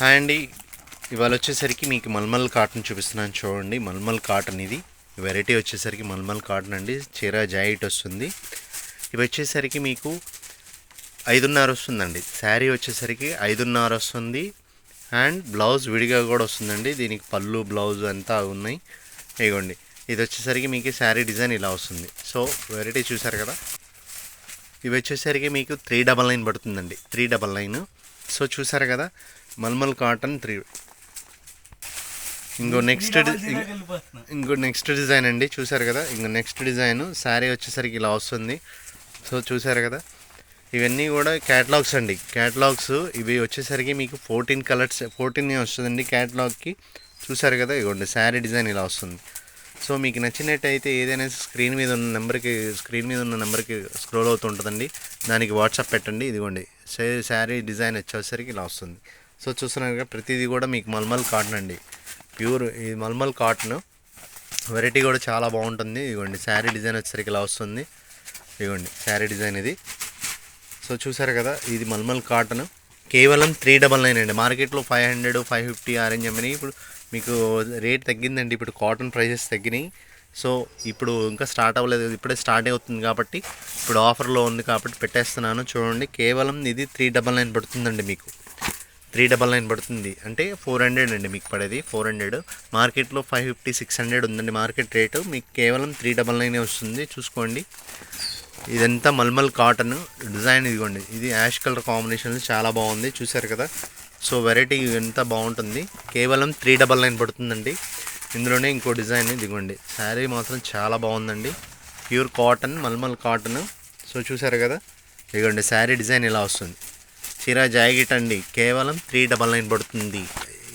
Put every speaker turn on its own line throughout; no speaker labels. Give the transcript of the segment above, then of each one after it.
Hi అండి. ఇవాళ వచ్చేసరికి మీకు మల్మల్ కాటన్ చూపిస్తున్నాను చూడండి. మల్మల్ కాటన్ ఇది వెరైటీ వచ్చేసరికి మల్మల్ కాటన్ అండి. చీర జాయిట్ వస్తుంది. ఇవి వచ్చేసరికి మీకు 5.5 వస్తుందండి. శారీ వచ్చేసరికి 5.5 వస్తుంది. అండ్ బ్లౌజ్ విడిగా కూడా వస్తుందండి. దీనికి పళ్ళు బ్లౌజ్ అంతా ఉన్నాయి. ఇగోండి, ఇది వచ్చేసరికి మీకు శారీ డిజైన్ ఇలా వస్తుంది. సో వెరైటీ చూసారు కదా. ఇవి వచ్చేసరికి మీకు 399 పడుతుందండి. 399. సో చూసారు కదా, మల్మల్ కాటన్ 3. ఇంకో నెక్స్ట్ డిజైన్ అండి. చూసారు కదా, ఇంకో నెక్స్ట్ డిజైన్ శారీ వచ్చేసరికి ఇలా వస్తుంది. సో చూసారు కదా, ఇవన్నీ కూడా క్యాటలాగ్స్ అండి. క్యాటలాగ్స్ ఇవి వచ్చేసరికి మీకు 14 కలర్స్ 14 వస్తుందండి క్యాటలాగ్కి. చూసారు కదా, ఇవ్వండి శారీ డిజైన్ ఇలా వస్తుంది. సో మీకు నచ్చినట్టయితే ఏదైనా స్క్రీన్ మీద ఉన్న నెంబర్కి స్క్రోల్ అవుతుంటుందండి. దానికి వాట్సాప్ పెట్టండి. ఇదిగోండి శారీ డిజైన్ వచ్చేసరికి ఇలా వస్తుంది. సో చూస్తున్నారు కదా, ప్రతిదీ కూడా మీకు మల్మల్ కాటన్ అండి. ప్యూర్ ఈ మల్మల్ కాటన్ వెరైటీ కూడా చాలా బాగుంటుంది. ఇదిగోండి శారీ డిజైన్ వచ్చేసరికి ఇలా వస్తుంది. ఇదిగోండి శారీ డిజైన్ ఇది. సో చూసారు కదా, ఇది మల్మల్ కాటన్ కేవలం 399 అండి. మార్కెట్లో 500 550 ఆరెంజ్ అమ్మని. ఇప్పుడు మీకు రేట్ తగ్గిందండి. ఇప్పుడు కాటన్ ప్రైజెస్ తగ్గినాయి. సో ఇప్పుడు ఇంకా స్టార్ట్ అవ్వలేదు, ఇప్పుడే స్టార్ట్ అవుతుంది కాబట్టి ఇప్పుడు ఆఫర్లో ఉంది కాబట్టి పెట్టేస్తున్నాను. చూడండి, కేవలం ఇది 399 పడుతుందండి. మీకు 399 పడుతుంది అంటే 400 అండి మీకు పడేది. 400. మార్కెట్లో 550 600 ఉందండి మార్కెట్ రేటు. మీకు కేవలం 399 వస్తుంది. చూసుకోండి, ఇదంతా మల్మల్ కాటన్ డిజైన్. ఇదిగోండి, ఇది యాష్ కలర్ కాంబినేషన్ చాలా బాగుంది. చూసారు కదా. సో వెరైటీ ఎంత బాగుంటుంది. కేవలం 399 పడుతుందండి. ఇందులోనే ఇంకో డిజైన్. ఇదిగోండి శారీ మాత్రం చాలా బాగుందండి. ప్యూర్ కాటన్ మల్మల్ కాటన్. సో చూసారు కదా, ఇదిగోండి శారీ డిజైన్ ఇలా వస్తుంది. చీర జాకెట్ అండి. కేవలం 399 పడుతుంది.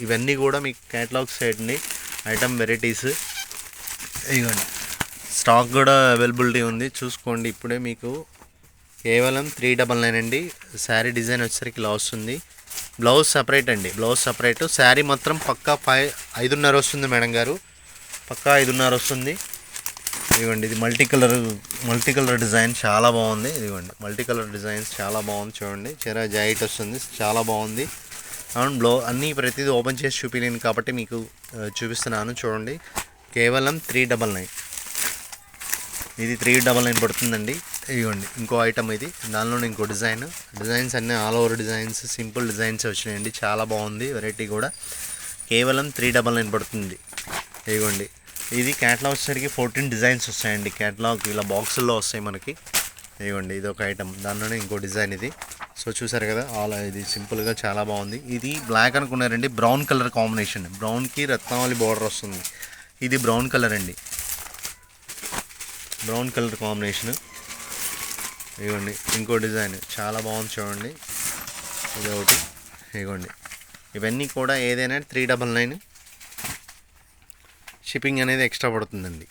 ఇవన్నీ కూడా మీకు క్యాటలాగ్ సైడ్ అండి. ఐటమ్ వెరైటీస్ ఇదిగోండి, స్టాక్ కూడా అవైలబిలిటీ ఉంది. చూసుకోండి, ఇప్పుడే మీకు కేవలం 399 అండి. శారీ డిజైన్ వచ్చేసరికి ఇలా వస్తుంది. బ్లౌజ్ సపరేట్ అండి. Blouse separate. శారీ మాత్రం పక్కా 5.5 వస్తుంది మేడం గారు. పక్కా 5.5 వస్తుంది. ఇదిగోండి, ఇది మల్టీ కలర్ డిజైన్ చాలా బాగుంది. ఇదిగోండి మల్టీ కలర్ డిజైన్స్ చాలా బాగుంది. చూడండి, చీర జాయిట్ వస్తుంది, చాలా బాగుంది. అవును, అన్నీ ప్రతిదీ ఓపెన్ చేసి చూపించలేను కాబట్టి మీకు చూపిస్తున్నాను. చూడండి, కేవలం 399. ఇది 399 పడుతుందండి. ఇదిగోండి ఇంకో ఐటమ్ ఇది. దానిలోనే ఇంకో డిజైన్స్ అన్నీ all over designs, simple designs వచ్చినాయండి. చాలా బాగుంది వెరైటీ కూడా. కేవలం 399 పడుతుంది. ఇదిగోండి, ఇది క్యాటలాగ్ వచ్చేసరికి 14 డిజైన్స్ వస్తాయండి. క్యాటలాగ్ ఇలా బాక్సుల్లో వస్తాయి మనకి. ఇదిగోండి, ఇది ఒక ఐటమ్. దానిలోనే ఇంకో డిజైన్ ఇది. సో చూసారు కదా, ఇది సింపుల్గా చాలా బాగుంది. ఇది బ్లాక్ అనుకున్నారండి, బ్రౌన్ కలర్ కాంబినేషన్. బ్రౌన్కి రత్నావళి బార్డర్ వస్తుంది. ఇది బ్రౌన్ కలర్ అండి, బ్రౌన్ కలర్ కాంబినేషన్. ఇదిగోండి ఇంకో డిజైన్ చాలా బాగుంది. చూడండి, ఇది ఒకటి. ఇదిగోండి, ఇవన్నీ కూడా ఏదైనా 399. షిప్పింగ్ అనేది ఎక్స్ట్రా పడుతుందండి.